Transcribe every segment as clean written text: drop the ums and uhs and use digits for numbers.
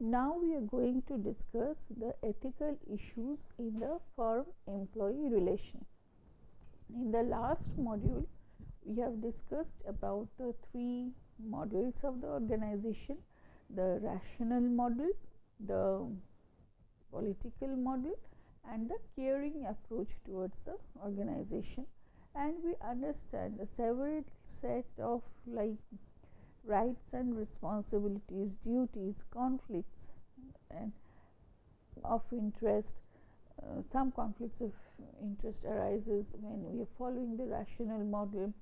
Now we are going to discuss the ethical issues in the firm-employee relation. In the last module, we have discussed about the three models of the organization: the rational model, the political model, and the caring approach towards the organization. And we understand the several set of rights and responsibilities, duties, conflicts and of interest. Some conflicts of interest arises when we are following the rational model.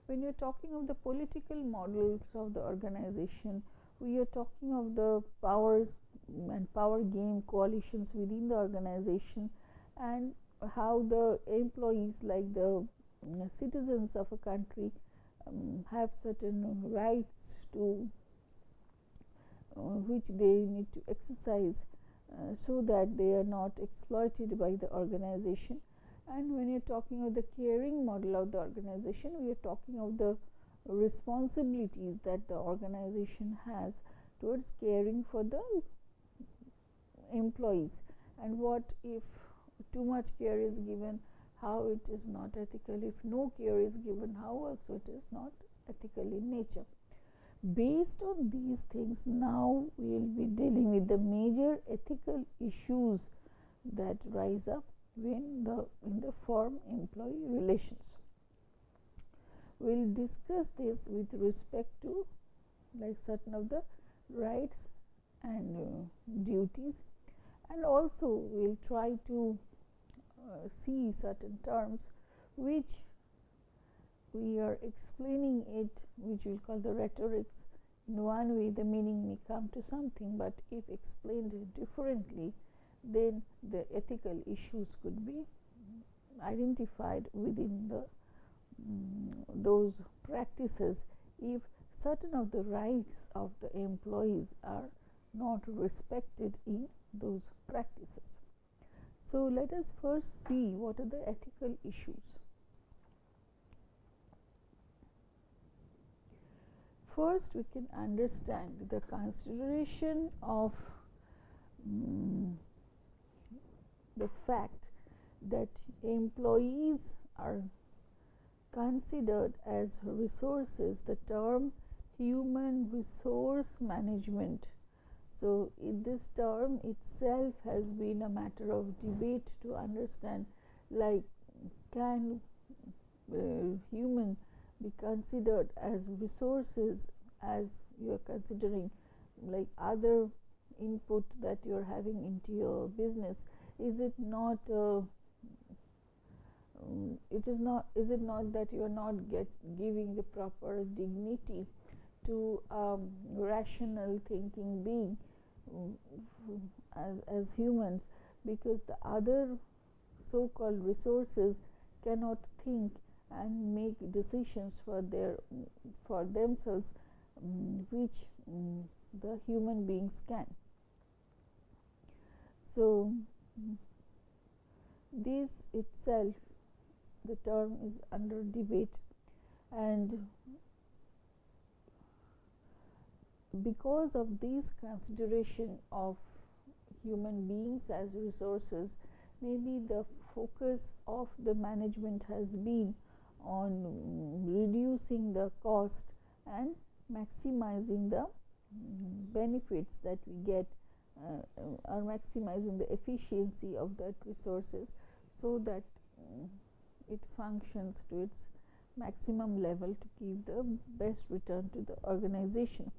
When you are talking of the political models of the organization, we are talking of the powers and power game coalitions within the organization, and how the employees, like the citizens of a country, have certain rights to which they need to exercise so that they are not exploited by the organization. And when you are talking of the caring model of the organization, we are talking of the responsibilities that the organization has towards caring for the employees, and what if too much care is given, how it is not ethical; if no care is given, how also it is not ethical in nature. Based on these things, now we will be dealing with the major ethical issues that rise up in the firm-employee relations. We will discuss this with respect to certain of the rights and duties, and also we will try to see certain terms which we are explaining it, which we will call the rhetorics. In one way the meaning may come to something, but if explained differently, then the ethical issues could be identified within those practices if certain of the rights of the employees are not respected in those practices. So let us first see what are the ethical issues. First, we can understand the consideration of the fact that employees are considered as resources, the term human resource management. So this term itself has been a matter of debate to understand, can human be considered as resources, as you are considering other input that you are having into your business. Is it not is it not that you are not giving the proper dignity to rational thinking being as humans, because the other so-called resources cannot think and make decisions for themselves, which the human beings can. So this itself, the term is under debate, and because of this consideration of human beings as resources, maybe the focus of the management has been on reducing the cost and maximizing the benefits that we get, or maximizing the efficiency of that resources, so that it functions to its maximum level to give the best return to the organization.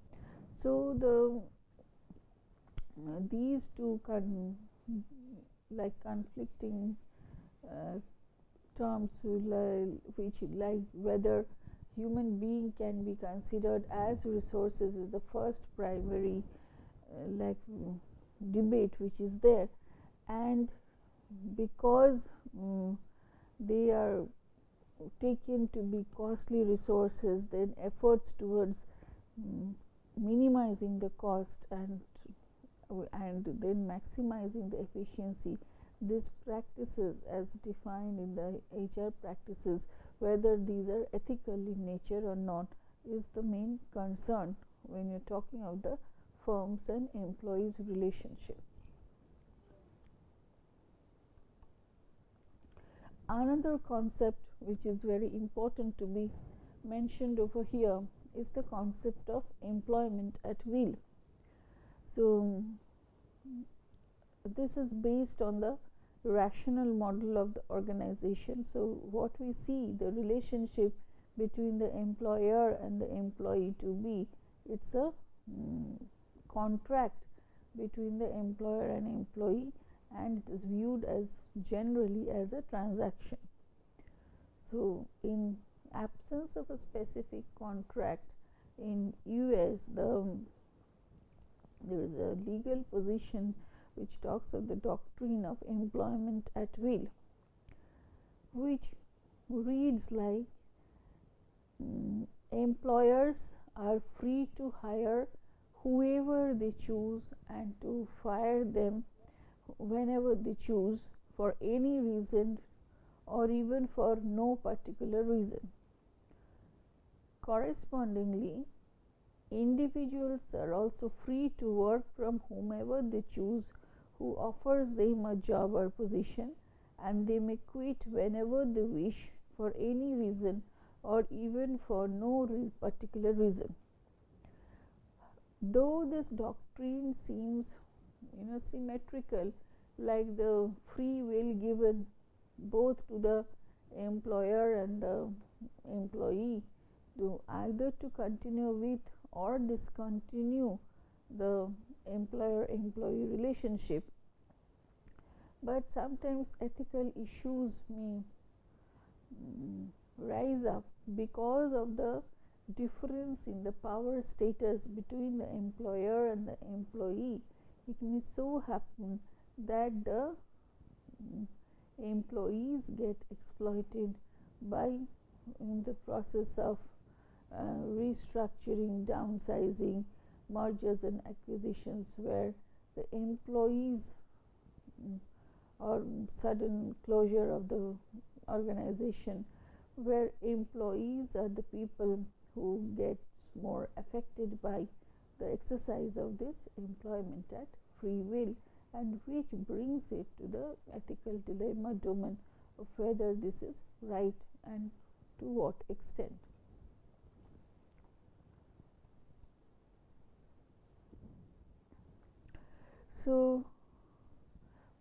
So these two conflicting terms, which whether human being can be considered as resources, is the first primary debate which is there. And because they are taken to be costly resources, then efforts towards minimizing the cost and then maximizing the efficiency, these practices as defined in the HR practices, whether these are ethical in nature or not, is the main concern when you're talking of the firms and employees relationship. Another concept which is very important to be mentioned over here is the concept of employment at will. So this is based on the rational model of the organization. So what we see, the relationship between the employer and the employee to be, it's a contract between the employer and employee, and it is viewed as generally as a transaction. So in absence of a specific contract in US, there is a legal position which talks of the doctrine of employment at will, which reads like employers are free to hire whoever they choose and to fire them whenever they choose for any reason or even for no particular reason. Correspondingly, individuals are also free to work from whomever they choose who offers them a job or position, and they may quit whenever they wish for any reason or even for no particular reason. Though this doctrine seems symmetrical, like the free will given both to the employer and the employee to either to continue with or discontinue the employer-employee relationship, but sometimes ethical issues may rise up because of the difference in the power status between the employer and the employee. It may so happen that the employees get exploited by in the process of restructuring, downsizing, mergers and acquisitions, where the employees or sudden closure of the organization, where employees are the people who get more affected by the exercise of this employment at free will, and which brings it to the ethical dilemma domain of whether this is right and to what extent. So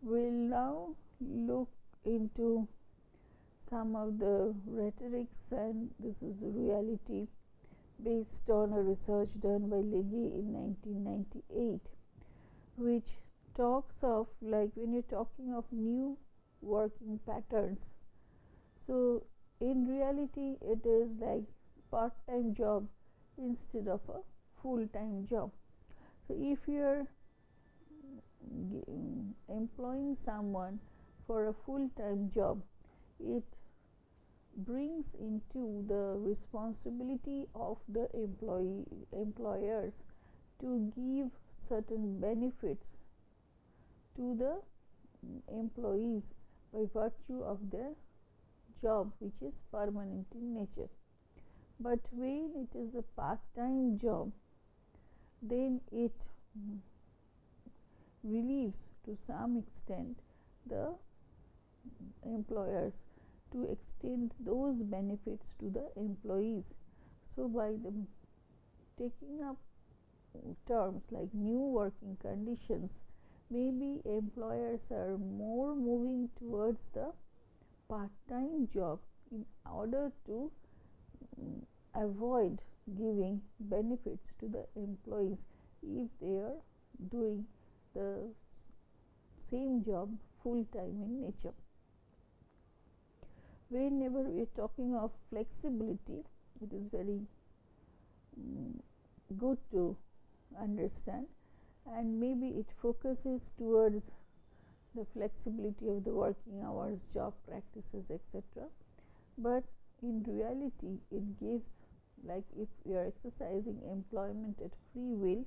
we'll now look into some of the rhetorics, and this is reality based on a research done by Legge in 1998, which talks of, like, when you're talking of new working patterns, so in reality it is like part-time job instead of a full-time job. So if you're employing someone for a full-time job, it brings into the responsibility of the employers to give certain benefits to the employees by virtue of their job, which is permanent in nature. But when it is a part-time job, then it relieves to some extent the employers to extend those benefits to the employees. So by the taking up terms like new working conditions, maybe employers are more moving towards the part-time job in order to avoid giving benefits to the employees if they are doing the same job full-time in nature. Whenever we are talking of flexibility, it is very good to understand, and maybe it focuses towards the flexibility of the working hours, job practices, etc. But in reality, it gives, like, if we are exercising employment at free will,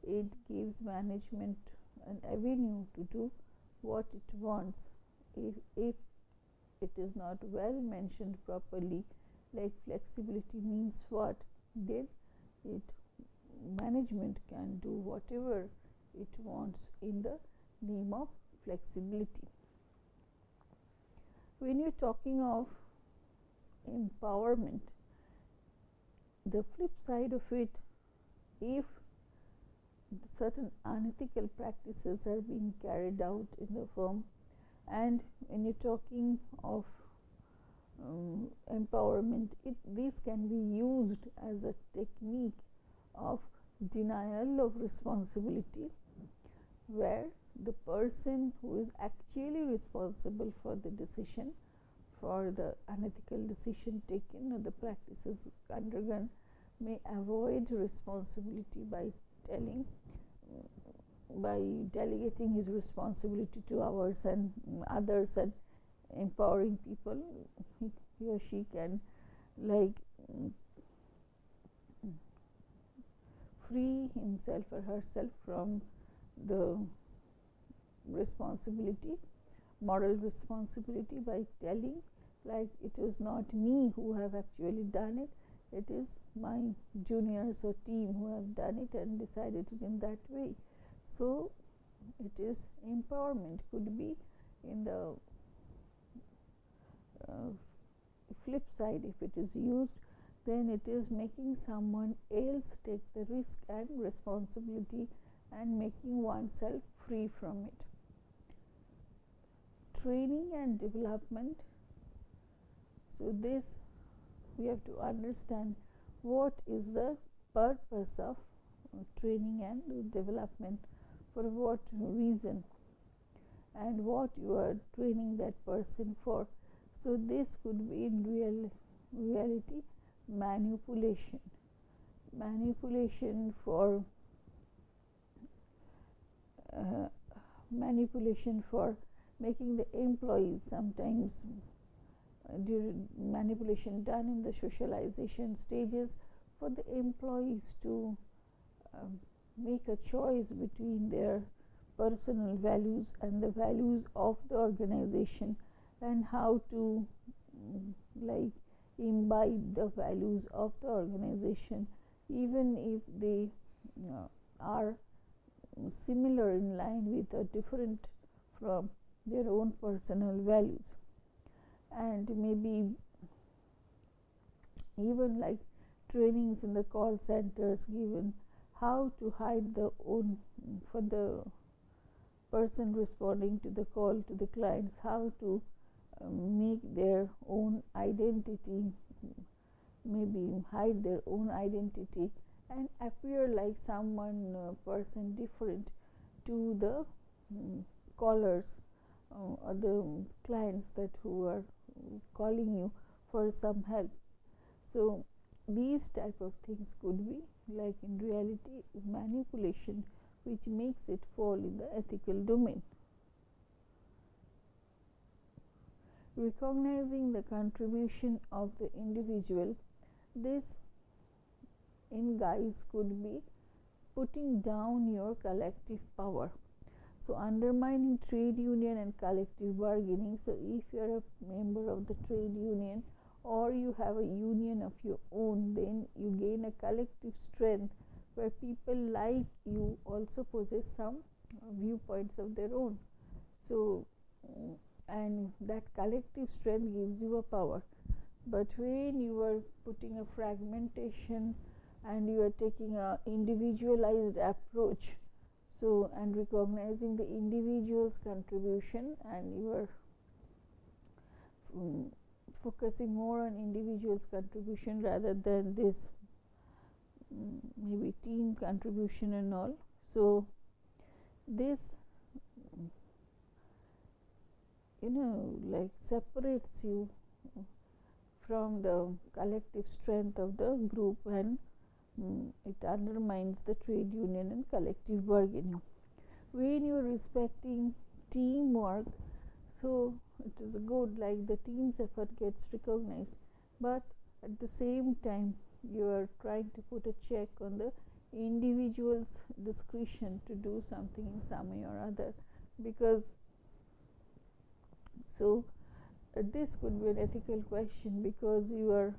it gives management an avenue to do what it wants. If it is not well mentioned properly, like flexibility means what, then it management can do whatever it wants in the name of flexibility. When you're talking of empowerment, the flip side of it, if certain unethical practices are being carried out in the firm, and when you're talking of empowerment, this can be used as a technique of denial of responsibility, where the person who is actually responsible for the decision, for the unethical decision taken or the practices undergone, may avoid responsibility by delegating his responsibility to others and empowering people. He or she can free himself or herself from the responsibility, moral responsibility, by telling it is not me who have actually done it, it is my juniors or team who have done it and decided it in that way. So it is empowerment. Could be in the flip side, if it is used, then it is making someone else take the risk and responsibility and making oneself free from it. Training and development. So this, we have to understand what is the purpose of training and development, for what reason, and what you are training that person for. So this could be in reality manipulation for making the employees, sometimes manipulation done in the socialization stages, for the employees to make a choice between their personal values and the values of the organization, and how to imbibe the values of the organization, even if they are similar in line with or different from their own personal values. And maybe even trainings in the call centers given, how to hide the own, for the person responding to the call to the clients, how to make their own identity, maybe hide their own identity and appear like someone person different to the callers or the clients that who are calling you for some help. So these type of things could be in reality manipulation, which makes it fall in the ethical domain. Recognizing the contribution of the individual, this in guise could be putting down your collective power. So undermining trade union and collective bargaining. So if you are a member of the trade union or you have a union of your own, then you gain a collective strength where people like you also possess some viewpoints of their own. So and that collective strength gives you a power. But when you are putting a fragmentation and you are taking a individualized approach, so and recognizing the individual's contribution, and you are focusing more on individual's contribution rather than this maybe team contribution and all. So this separates you from the collective strength of the group, and it undermines the trade union and collective bargaining. When you are respecting teamwork, so it is good, the team's effort gets recognized, but at the same time you are trying to put a check on the individual's discretion to do something in some way or other, because so this could be an ethical question, because you are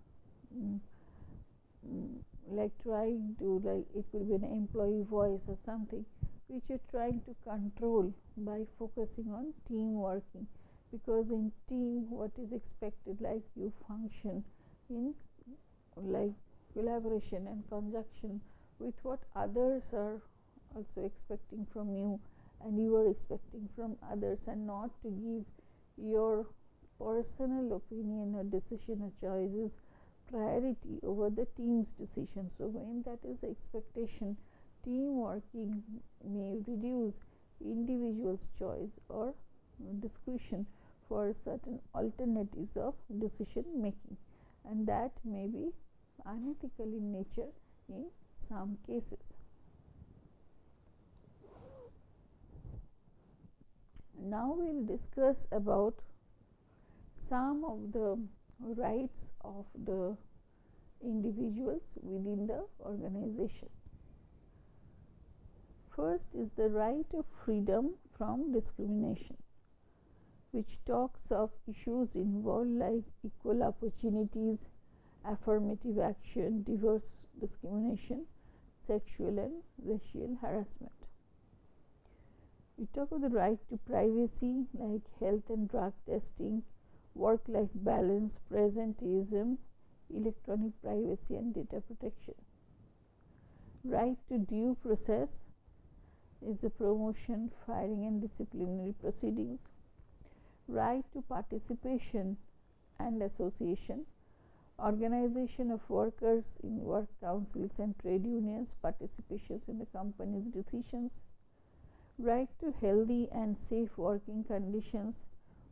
like trying to, like it could be an employee voice or something which you're trying to control by focusing on team working, because in team what is expected, like you function in like collaboration and conjunction with what others are also expecting from you and you are expecting from others, and not to give your personal opinion or decision or choices priority over the team's decision. So when that is the expectation, team working may reduce individual's choice or discretion for certain alternatives of decision making, and that may be unethical in nature in some cases. Now we'll discuss about some of the rights of the individuals within the organization. First is the right of freedom from discrimination, which talks of issues involved like equal opportunities, affirmative action, diverse discrimination, sexual and racial harassment. We talk of the right to privacy like health and drug testing, work-life balance, presenteeism, electronic privacy and data protection. Right to due process is the promotion, firing and disciplinary proceedings. Right to participation and association, organization of workers in work councils and trade unions, participations in the company's decisions. Right to healthy and safe working conditions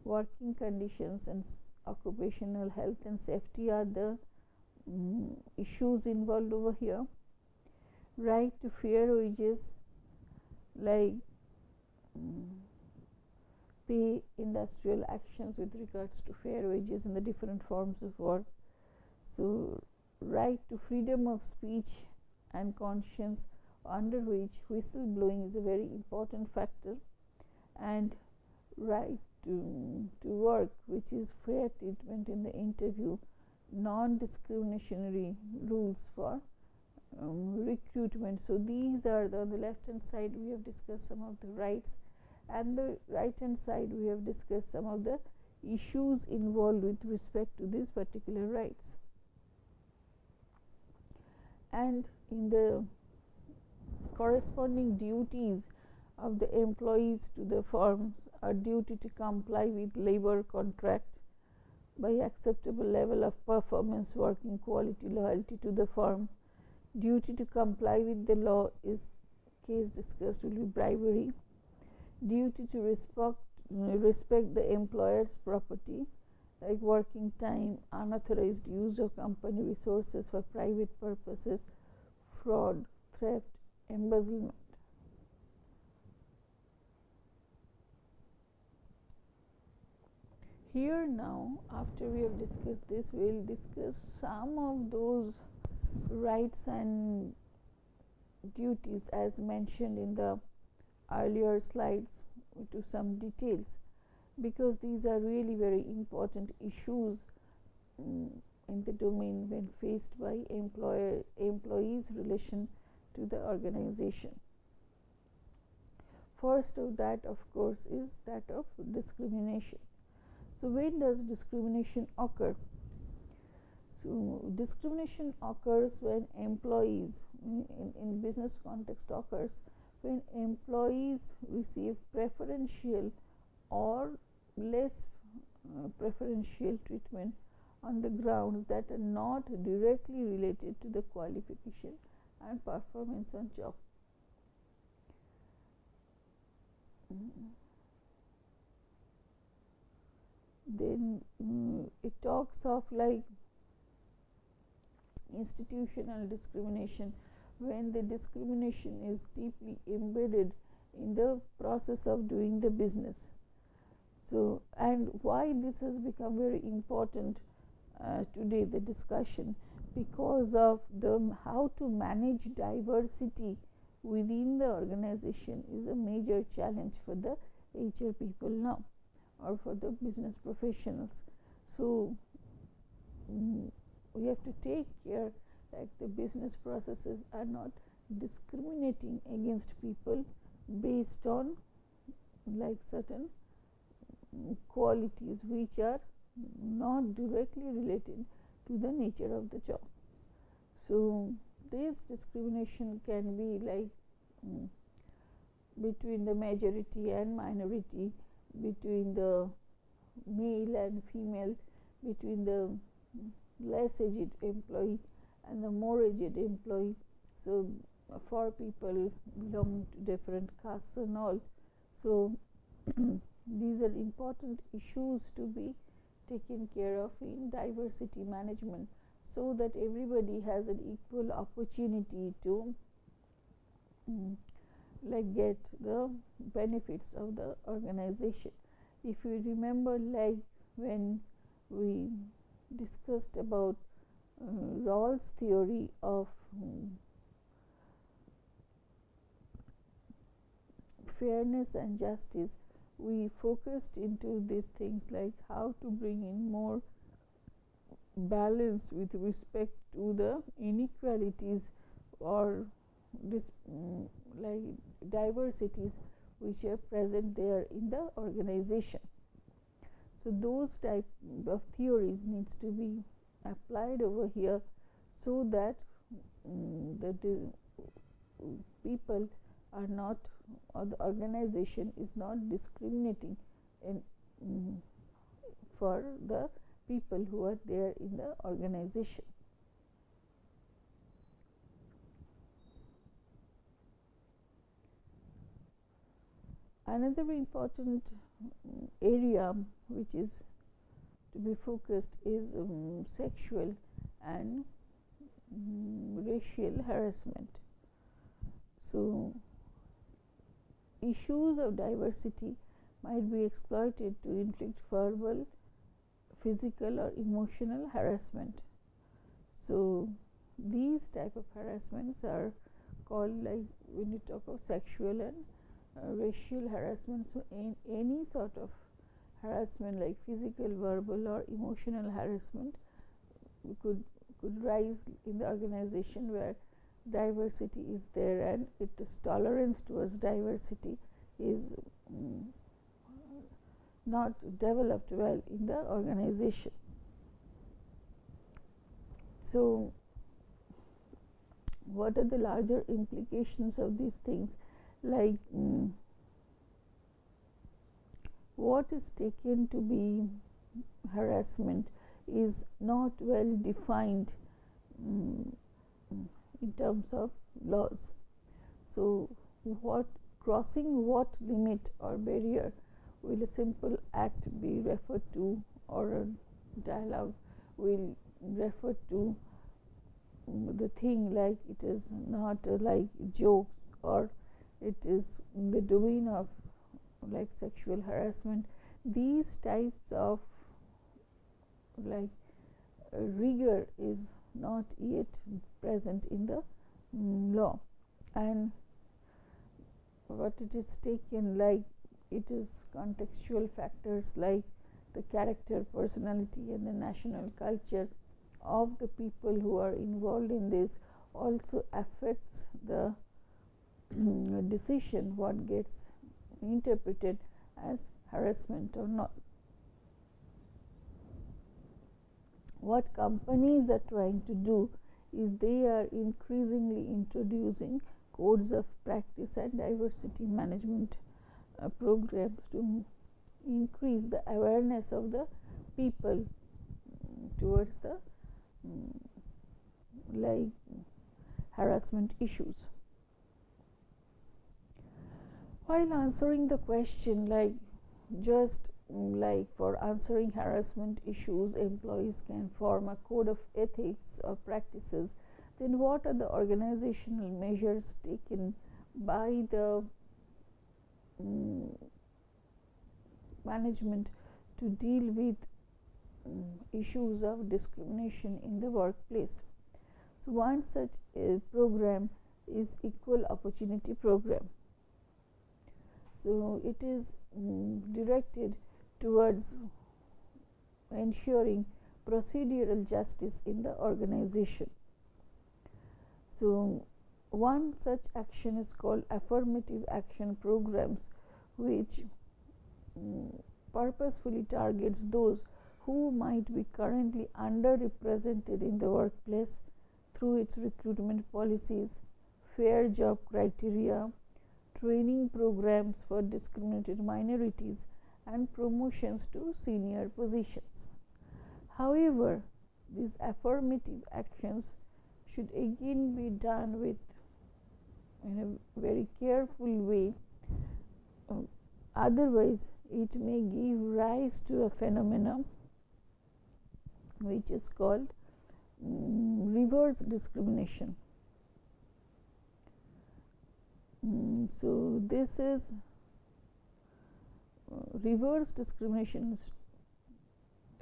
and occupational health and safety are the issues involved over here. Right to fair wages like pay, industrial actions with regards to fair wages in the different forms of work. So right to freedom of speech and conscience, under which whistleblowing is a very important factor, and right to work, which is fair treatment in the interview, non-discriminatory rules for recruitment. So these are on the left hand side we have discussed some of the rights, and the right hand side we have discussed some of the issues involved with respect to these particular rights. And in the corresponding duties of the employees to the firms are duty to comply with labor contract by acceptable level of performance, working quality, loyalty to the firm. Duty to comply with the law is case discussed will be bribery. Duty to respect the employer's property like working time, unauthorized use of company resources for private purposes, fraud, theft, embezzlement. Here now, after we have discussed this, we will discuss some of those rights and duties as mentioned in the earlier slides to some details, because these are really very important issues in the domain when faced by employees relation to the organization. First of that, of course, is that of discrimination. So when does discrimination occur? So discrimination occurs when employees in business context occurs when employees receive preferential or less preferential treatment on the grounds that are not directly related to the qualification and performance on job. Then it talks of like institutional discrimination, when the discrimination is deeply embedded in the process of doing the business. So, and why this has become very important today, the discussion, because of the how to manage diversity within the organization is a major challenge for the HR people now, or for the business professionals. So we have to take care like the business processes are not discriminating against people based on like certain qualities which are not directly related to the nature of the job. So this discrimination can be like between the majority and minority, between the male and female, between the less aged employee and the more aged employee. So for people belonging to different castes and all. So these are important issues to be taken care of in diversity management, so that everybody has an equal opportunity to like get the benefits of the organization. If you remember, like when we discussed about Rawls' theory of fairness and justice, we focused into these things like how to bring in more balance with respect to the inequalities or like diversities which are present there in the organization. So those type of theories needs to be applied over here, so that the people are not, or the organization is not discriminating in for the people who are there in the organization. Another important area which is to be focused is sexual and racial harassment. So issues of diversity might be exploited to inflict verbal, physical or emotional harassment. So these type of harassments are called, like when you talk of sexual and racial harassment. So any sort of harassment like physical, verbal or emotional harassment could rise in the organization where diversity is there, and it is tolerance towards diversity is not developed well in the organization. So what are the larger implications of these things? Like what is taken to be harassment is not well defined in terms of laws. So what crossing what limit or barrier will a simple act be referred to, or a dialogue will refer to the thing like it is not like jokes, or it is in the domain of like sexual harassment. These types of like rigor is not yet present in the law, and what it is taken, like it is contextual factors like the character, personality and the national culture of the people who are involved in this also affects the decision what gets interpreted as harassment or not. What companies are trying to do is they are increasingly introducing codes of practice and diversity management programs to increase the awareness of the people towards the like harassment issues. While answering the question, like just like for answering harassment issues, employees can form a code of ethics or practices, then what are the organizational measures taken by the management to deal with issues of discrimination in the workplace? So one such program is equal opportunity program. So it is directed towards ensuring procedural justice in the organization. So one such action is called affirmative action programs, which purposefully targets those who might be currently underrepresented in the workplace through its recruitment policies, fair job criteria, training programs for discriminated minorities, and promotions to senior positions. However, these affirmative actions should again be done with in a very careful way. Otherwise, it may give rise to a phenomenon which is called reverse discrimination. So this is reverse discrimination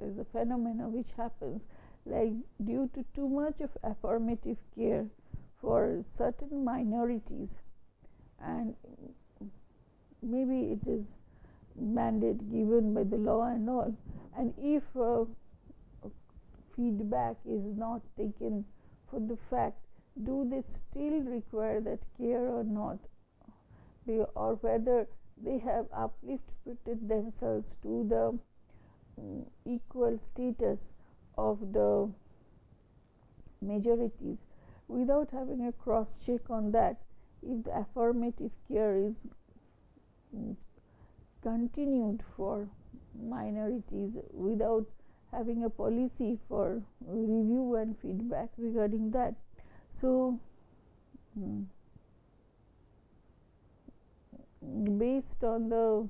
is a phenomenon which happens like due to too much of affirmative care for certain minorities, and maybe it is mandate given by the law and all, and if feedback is not taken for the fact, do they still require that care or not, or whether they have uplifted themselves to the equal status of the majorities without having a cross check on that. If the affirmative care is continued for minorities without having a policy for review and feedback regarding that, so based on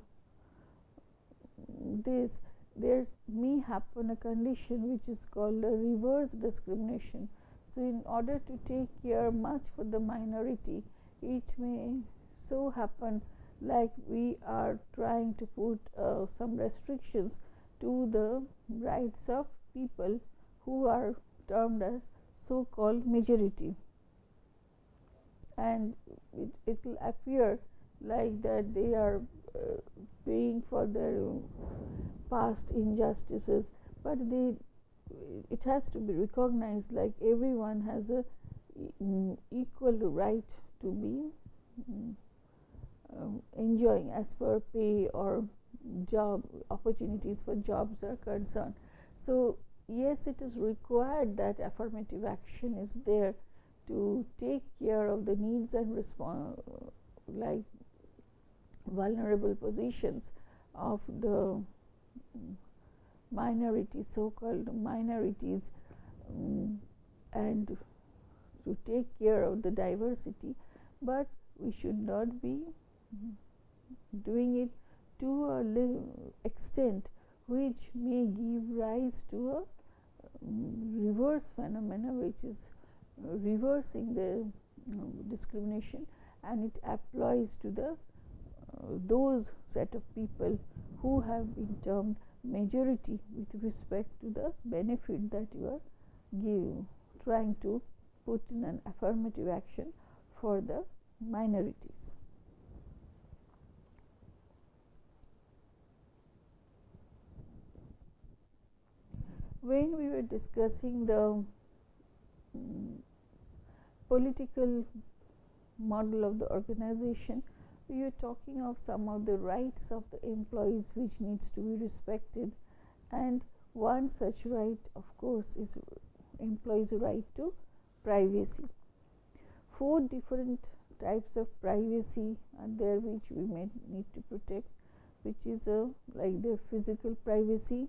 this, there may happen a condition which is called a reverse discrimination. So in order to take care much for the minority, it may so happen like we are trying to put some restrictions to the rights of people who are termed as so-called majority, and it will appear like that they are paying for their past injustices, but it has to be recognized like everyone has a equal right to be enjoying as per pay or job opportunities for jobs are concerned. So yes, it is required that affirmative action is there to take care of the needs and respond like vulnerable positions of the minorities, so-called minorities, and to take care of the diversity, but we should not be doing it to a extent which may give rise to a reverse phenomena, which is reversing the discrimination, and it applies to the those set of people who have been termed majority with respect to the benefit that you are trying to put in an affirmative action for the minorities. When we were discussing the political model of the organization, we were talking of some of the rights of the employees which needs to be respected, and one such right, of course, is employees' right to privacy. 4 different types of privacy are there which we may need to protect, which is like the physical privacy,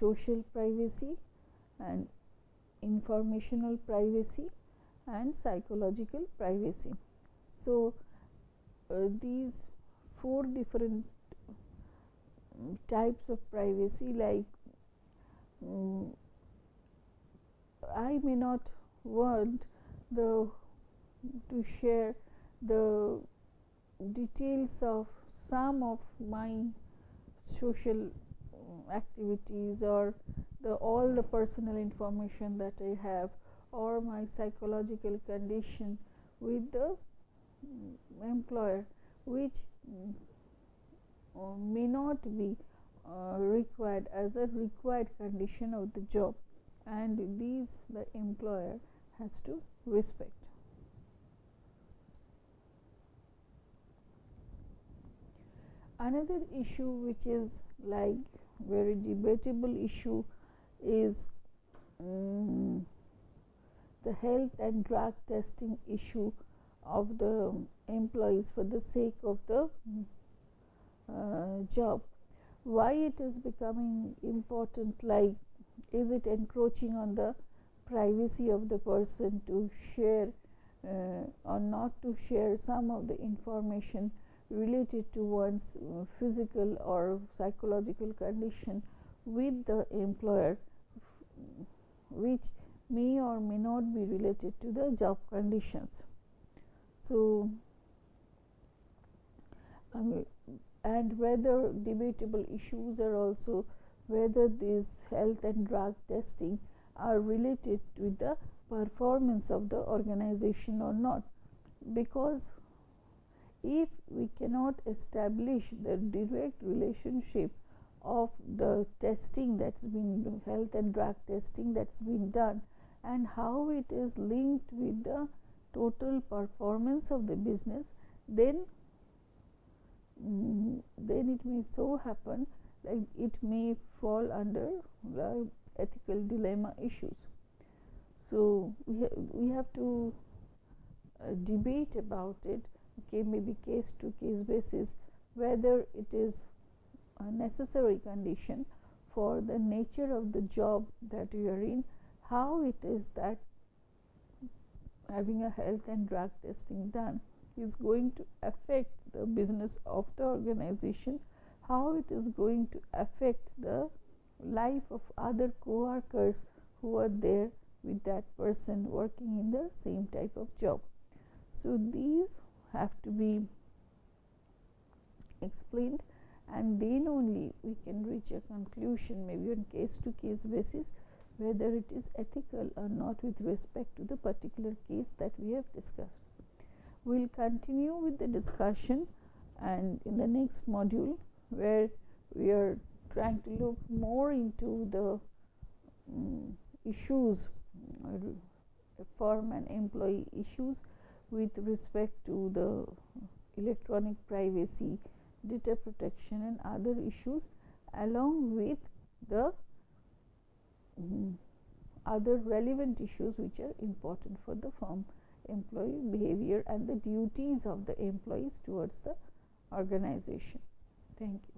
social privacy, and informational privacy, and psychological privacy. So these 4 different types of privacy, like I may not want to share the details of some of my social activities or all the personal information that I have, or my psychological condition with the employer, which may not be required as a required condition of the job, and these the employer has to respect. Another issue which is like very debatable issue is the health and drug testing issue of the employees for the sake of the job. Why it is becoming important? Like, is it encroaching on the privacy of the person to share or not to share some of the information related to one's physical or psychological condition with the employer, which may or may not be related to the job conditions. So, and whether debatable issues are also whether these health and drug testing are related with the performance of the organization or not, because if we cannot establish the direct relationship of the testing that's been health and drug testing that's been done and how it is linked with the total performance of the business, then it may so happen that it may fall under the ethical dilemma issues. So we have to debate about it, maybe case to case basis, whether it is a necessary condition for the nature of the job that we are in, how it is that having a health and drug testing done is going to affect the business of the organization, how it is going to affect the life of other co-workers who are there with that person working in the same type of job. So these have to be explained, and then only we can reach a conclusion, maybe on case to case basis, whether it is ethical or not with respect to the particular case that we have discussed. We will continue with the discussion, and in the next module, where we are trying to look more into the issues, firm and employee issues with respect to the electronic privacy, data protection and other issues, along with the other relevant issues which are important for the firm employee behavior and the duties of the employees towards the organization. Thank you.